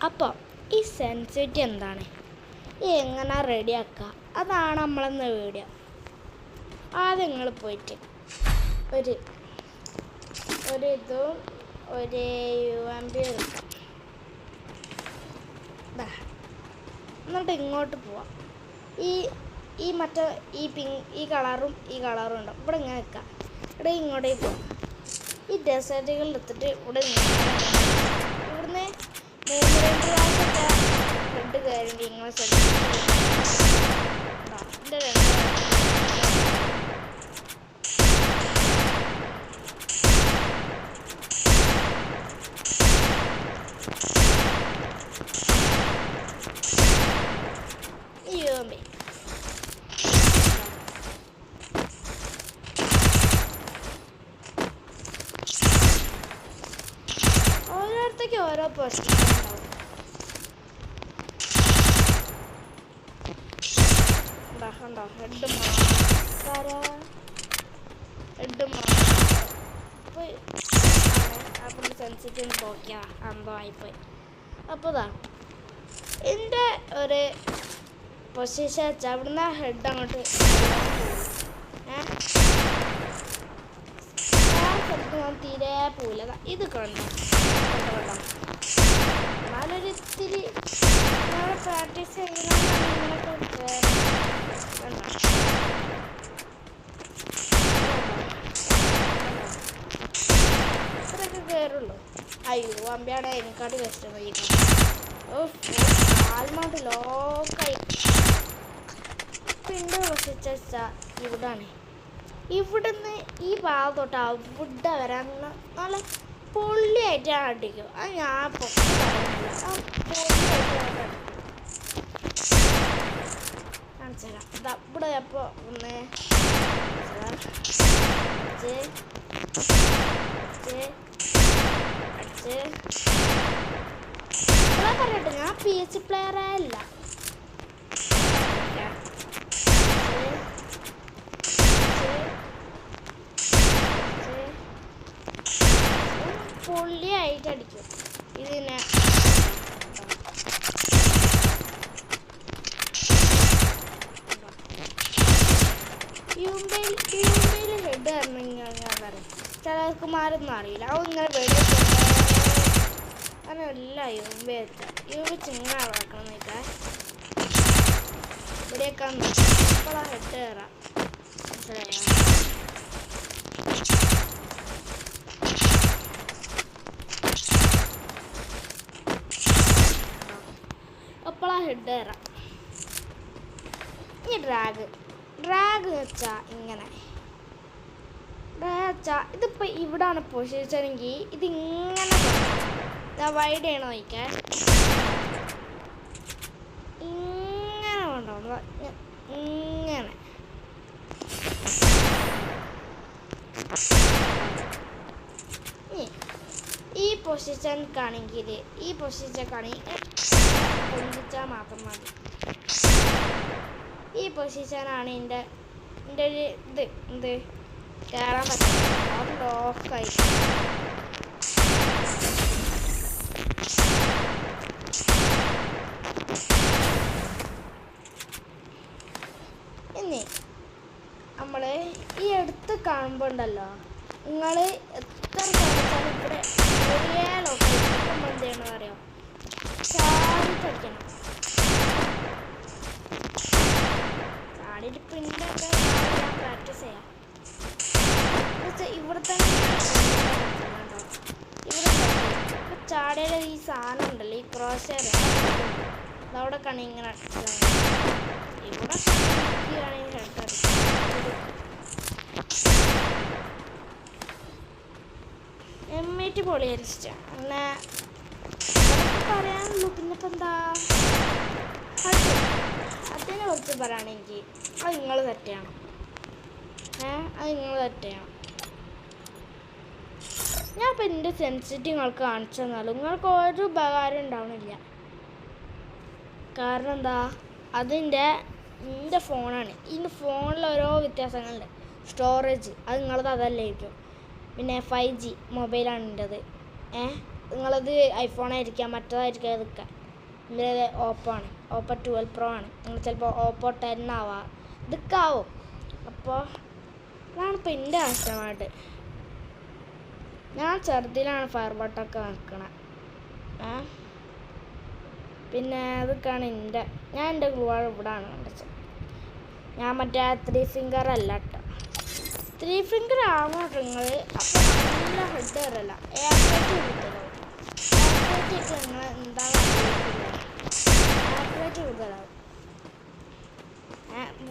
അപ്പോൾ ഈ സെൻസിറ്റിവിറ്റി എന്താണ്, എങ്ങനെ റെഡിയാക്കുക, അതാണ് നമ്മളെന്ന് വീഡിയോ. ആദ്യം നിങ്ങൾ പോയിട്ട് ഒരു ഇതും ഒരു UMP എടുക്കാം. എന്നിട്ട് ഇങ്ങോട്ട് പോവാം. ഈ മറ്റേ ഈ കളറും ഉണ്ടാവും. ഇവിടെ ഇങ്ങനെ നിൽക്കാം. ഇവിടെ ഇങ്ങോട്ടേക്ക് പോവാം. ഈ ഡെസേർട്ടുകൾ എടുത്തിട്ട് ഇവിടെ ഇവിടുന്ന് 3-2 പ്രാവശ്യമൊക്കെ റെഡ് കയറി ഇങ്ങനെ ഓരോരുത്തർക്ക് ഓരോ പൊസിഷൻ ഉണ്ടാവും. അപ്പം സെൻസിറ്റീവ് നോക്കിയാ അന്തമായിപ്പോയി. അപ്പോൾ എൻ്റെ ഒരു പൊസിഷൻ വെച്ചാൽ അവിടുന്ന് ഹെഡ് അങ്ങോട്ട് ഞാൻ തീരെ പോവില്ല. ഇത് കണ്ടോ എന്നാലൊരു ഇത്തിരി പ്രാക്ടീസ് ചെയ്യണമെന്നൊക്കെ ഇത്രയൊക്കെ കയറുള്ളൂ. അയ്യോ അമ്പയാണ് അതിനെക്കാട്ടി വെസ്റ്റ് വൈകിട്ട് ആൽമൗണ്ട് ലോക്കായി. പിന്നെ വസിച്ചാ ഇവിടാണ്. ഇവിടുന്ന് ഈ ഭാഗം തൊട്ട് അവിടെ വരാൻ നല്ല പൊള്ളിയായിട്ടാണ് അടിക്കും. അത് ഞാൻ കാണിച്ചുതരാം. ഇവിടെ അപ്പോൾ ഒന്ന് അടിച്ച് പറയട്ടെ, ഞാൻ PS പ്ലെയറേ അല്ല. പൊള്ളിയായിട്ട് അടിക്കും. ഇതിനെ യുംബയിൽ ഹെഡ് ആയിരുന്നെങ്കിൽ ഞാൻ പറയും ചിലർക്ക് മാറൊന്നും അറിയില്ല. അവ ഇങ്ങനെ വെടി അങ്ങനെ എല്ലാം യുംബ ചിങ്ങനെ വളക്കണം നിൽക്കാൻ ഇവിടെയൊക്കെ ഇപ്പോഴാണ് ഹെഡ് കയറാം. മനസ്സിലായോ? അപ്പോഴാണ് ഹെഡ് കയറാം. ഈ ഡ്രാഗ് വെച്ചാൽ ഇങ്ങനെ ഇതിപ്പോൾ ഇവിടാണ് പൊസിച്ചെങ്കിൽ ഇതിങ്ങനെ വൈഡ് ചെയ്യണം നോക്കാൻ ഇങ്ങനെ കൊണ്ടുപോകും. ഇങ്ങനെ ഈ പൊസിഷൻക്കാണെങ്കിൽ പൊന്തിച്ചാൽ മാത്രം മതി. ഈ പൊസിഷനാണ് എൻ്റെ ഒരു എന്ത് കയറാൻ പറ്റും. അത് ലോക്കായി ഇനി നമ്മൾ ഈ അടുത്ത് കാണുമ്പോൾ ഉണ്ടല്ലോ, നിങ്ങൾ എത്ര കാണിച്ചാലും ഇവിടെ ഒരേ ലോക്കായി നമ്മൾ എന്ത് ചെയ്യണമെന്ന് അറിയാം, ചാടിച്ചടിക്കണം. ചാടിയിട്ട് പിന്നൊക്കെ ഞാൻ പ്രാക്ടീസ് ചെയ്യാം. ഇവിടെ തന്നെ ഇവിടെ ചാടിയുടെ ഈ സാധനം ഉണ്ടല്ലോ, ഈ ക്രോസ് അതവിടെ കണി ഇങ്ങനെ അടിച്ചാൽ ഇവിടെ ണെങ്കിൽ എമ്മേറ്റ് പൊളിയരിച്ച അങ്ങനെ പറയാനുള്ളൂ. പിന്നിപ്പോൾ എന്താ അതിനെ കുറിച്ച് പറയുകയാണെങ്കിൽ അത് നിങ്ങൾ തെറ്റയാണ്. അത് നിങ്ങൾ തെറ്റയാണ്. ഞാൻ ഇപ്പം എൻ്റെ സെൻസിറ്റിവ് നിങ്ങൾക്ക് കാണിച്ചു തന്നാലും നിങ്ങൾക്ക് ഒരു ഉപകാരം ഉണ്ടാവണില്ല. കാരണം എന്താ, എൻ്റെ ഫോണാണ്. ഈ ഫോണിൽ ഓരോ വ്യത്യാസങ്ങളുണ്ട്. സ്റ്റോറേജ് അത് നിങ്ങളത് അതല്ലായിരിക്കും. പിന്നെ 5G മൊബൈലാണ് എൻ്റെത്. നിങ്ങളത് ഐഫോണായിരിക്കാം, മറ്റേതായിരിക്കാം എടുക്കുക. എൻ്റെ ഓപ്പോ ആണ്, ഓപ്പോ 12 Pro ആണ്. നിങ്ങൾ ചിലപ്പോൾ ഓപ്പോ 10 ആവാം, ഇതൊക്കെ ആവും. അപ്പോൾ ഇതാണിപ്പോൾ എൻ്റെ കഷ്ടമായിട്ട്. ഞാൻ ചെറുതിലാണ് ഫയർ ബട്ടൊക്കെ നിൽക്കണത്. പിന്നെ അതൊക്കെയാണ് ഞാൻ എൻ്റെ ഗ്ലൂവാൾ ഇവിടെയാണ് കണ്ടത്. ഞാൻ മറ്റേ 3 ഫിംഗർ അല്ല കേട്ടോ. 3 ഫിംഗർ ആവണം നിങ്ങൾ. അപ്പോൾ നല്ല ഹെഡ് വരല്ല, ആക്യുറേറ്റ് കൂടുതലാവും. ആക്യുറേറ്റ് നിങ്ങൾ എന്താ ആക്യുറേറ്റ് കൂടുതലാവും.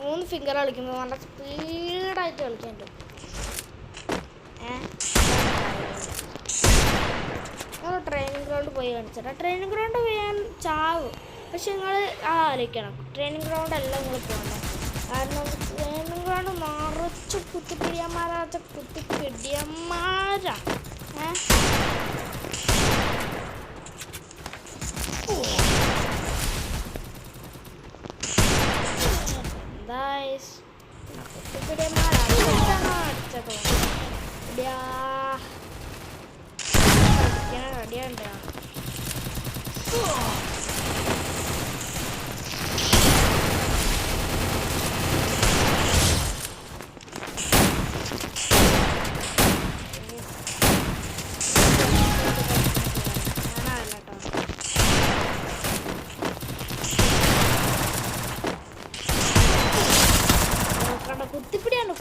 3 ഫിംഗർ കളിക്കുമ്പോൾ നല്ല സ്പീഡായിട്ട് കളിക്കാൻ പറ്റും. നിങ്ങൾ ട്രെയിനിങ് ഗ്രൗണ്ട് പോയി കളിച്ചിട്ട് ട്രെയിനിങ് ഗ്രൗണ്ട് പോയാൽ ചാവും. പക്ഷെ നിങ്ങൾ ആലോചിക്കണം, ട്രെയിനിങ് ഗ്രൗണ്ട് അല്ല നിങ്ങൾ പോകേണ്ടത്. കാരണം ട്രെയിനിങ് ഗ്രൗണ്ട് നിറച്ച് കുത്തിപ്പിടിയന്മാരാ. കുത്തിപ്പിടിയന്മാരാണോ അടിച്ചത്? റെഡിയുണ്ട്.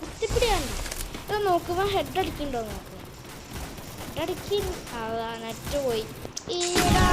കുത്തിപ്പിടിയാണ്. ഇത് നോക്കുമ്പോൾ ഹെഡ് അടിക്കുന്നുണ്ടോ നോക്കുക. ഹെഡ് അടിക്കി നെറ്റ് പോയി. ഈടാ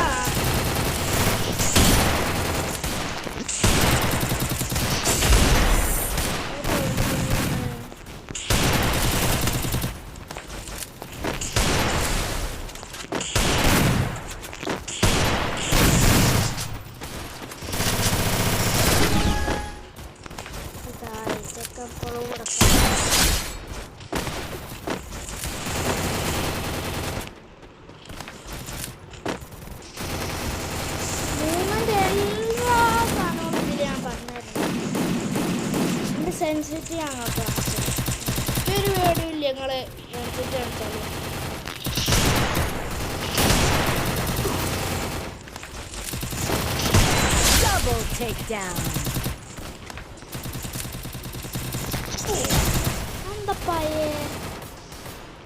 സെൻസിറ്റീവ് ആണ് ഒരു പേടിയില്ല. ഞങ്ങൾ സെൻസിറ്റീവ് കാണിച്ചാലും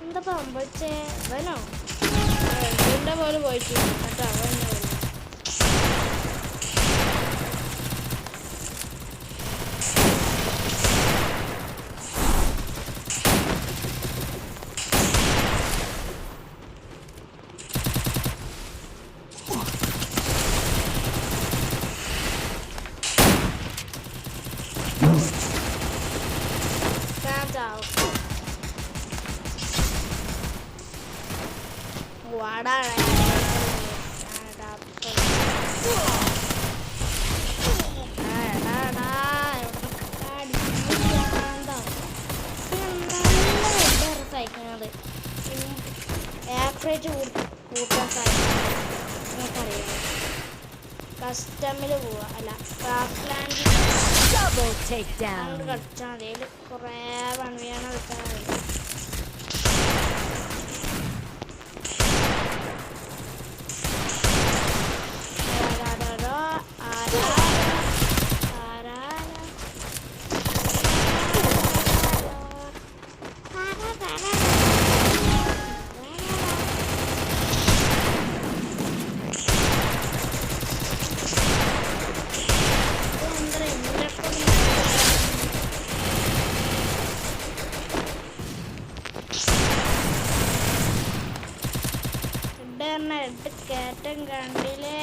എന്താ സംഭവിച്ചേ? അവനോ എന്റെ പോലെ പോയിട്ട് എന്നിട്ട് അവൻ കൂട്ടാൻ സാധിക്കും. കസ്റ്റമിൽ പോവാ, അല്ല ക്രാഫ്റ്റ് ലാൻഡ് കളിച്ചാൽ മതി. അതിൽ കുറേ വൺവിയാണ് കളിച്ചാൽ മതി. കയറ്റം കണ്ടില്ലേ?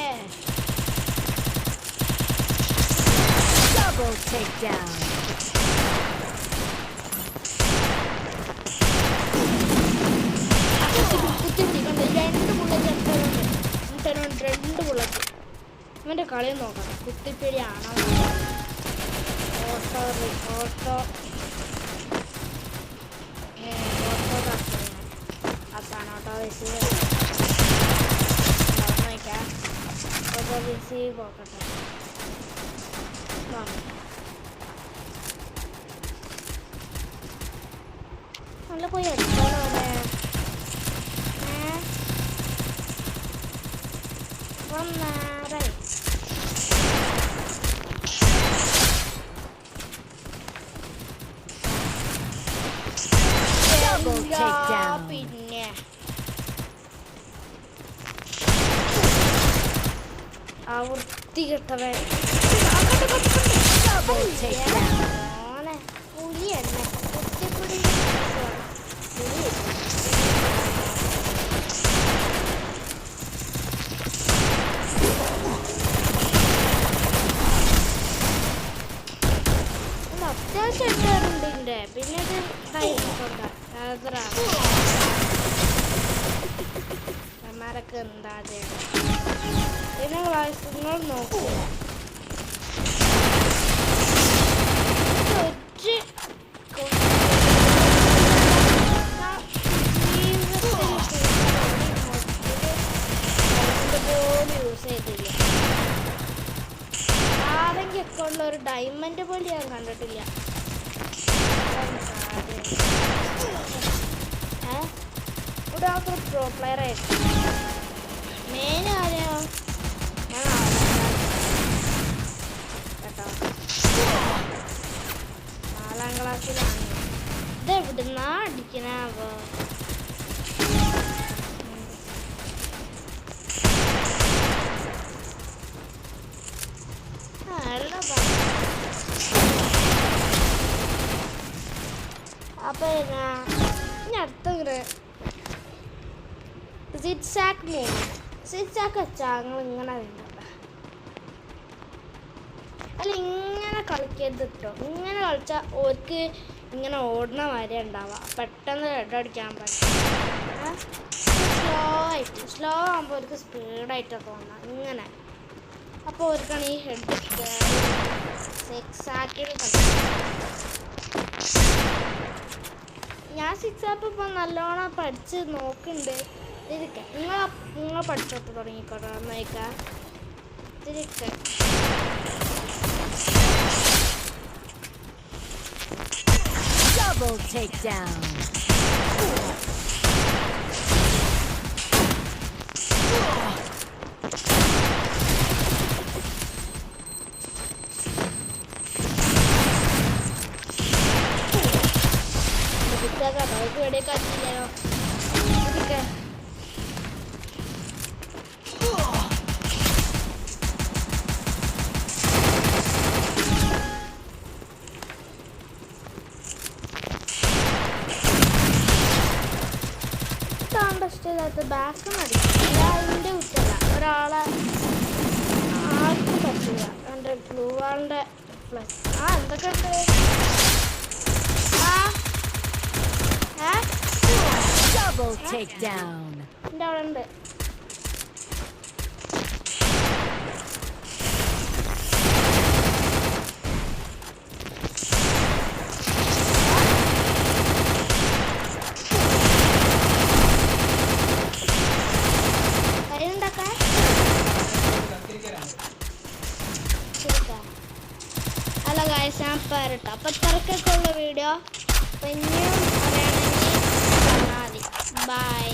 രണ്ട് ബുള്ളറ്റ്. അവൻ്റെ കളി നോക്കണം. കുത്തിപ്പിടിയാണോ ഓട്ടോ അതാണ് ഓട്ടോ റിസീവ് പോക്കട്ടെ. നല്ല പോയി അടിച്ചാലോ അവിടെ. പിന്നെ ആ വൃത്തികെട്ടവൻ പുലി തന്നെ കുത്തിപ്പുലി അത്യാവശ്യം ഉണ്ട് പിന്നെ ഇത് ന്മാരൊക്കെ എന്താ ചെയ്യണം പിന്നെ നിങ്ങൾ നോക്കുക പോലും യൂസ് ചെയ്തില്ല ആരെങ്കിലും ഒക്കെ ഉള്ള ഒരു ഡയമണ്ട് പോലും ഞാൻ കണ്ടിട്ടില്ല ഇവിടെ ആൾക്ക് പ്രോ പ്ലെയർ ആയിട്ട് മെയിൻ കാര്യം കേട്ടോ 4ാം ക്ലാസ്സിലാണ് ഇത് എവിടുന്നാ അടിക്കണാവോ അപ്പൊ ഇനി അടുത്ത സിക്സാക്ക് വെച്ചാൽ ഞങ്ങൾ ഇങ്ങനെ വേണ്ട അല്ല ഇങ്ങനെ കളിക്കരുത് കേട്ടോ ഇങ്ങനെ കളിച്ചാൽ ഓർക്ക് ഇങ്ങനെ ഓടണ വരെ ഉണ്ടാവുക പെട്ടെന്ന് ഹെഡ് അടിക്കാൻ പറ്റും സ്ലോ ആകുമ്പോൾ അവർക്ക് സ്പീഡായിട്ടാണ് തോന്നുക ഇങ്ങനെ അപ്പോൾ അവർക്കാണ് ഈ ഹെഡ് സിക്സാക്കിൽ ഞാൻ സിക്സാപ്പ് ഇപ്പം നല്ലോണം പഠിച്ച് നോക്കുന്നുണ്ട് തിരിക്കെ നിങ്ങൾ പഠിച്ചോട്ട് തുടങ്ങിക്കോട്ടെ നന്നായിക്കാം തിരിക്കെ Double takedown. ഇവിടെ കത്തില്ലയോ ഇഷ്ടമില്ലാത്ത ബാക്ക് മടിക്കില്ല അതിൻ്റെ കുറ്റല്ല ഒരാളെ ആർക്കും പറ്റില്ല എൻ്റെ ബ്ലൂ വാളിൻ്റെ പ്ലസ് എന്തൊക്കെ ഉണ്ട് Double takedown. എൻ്റെ അവിടെ ഉണ്ട് അല്ല ഗായ്സ് ഞാൻ പറയട്ടെ അപ്പം ഇത്രക്കൊക്കെ ഉള്ള വീഡിയോ അപ്പം ഇനിയും അറിയണമെങ്കിൽ പറഞ്ഞാൽ മതി ബൈ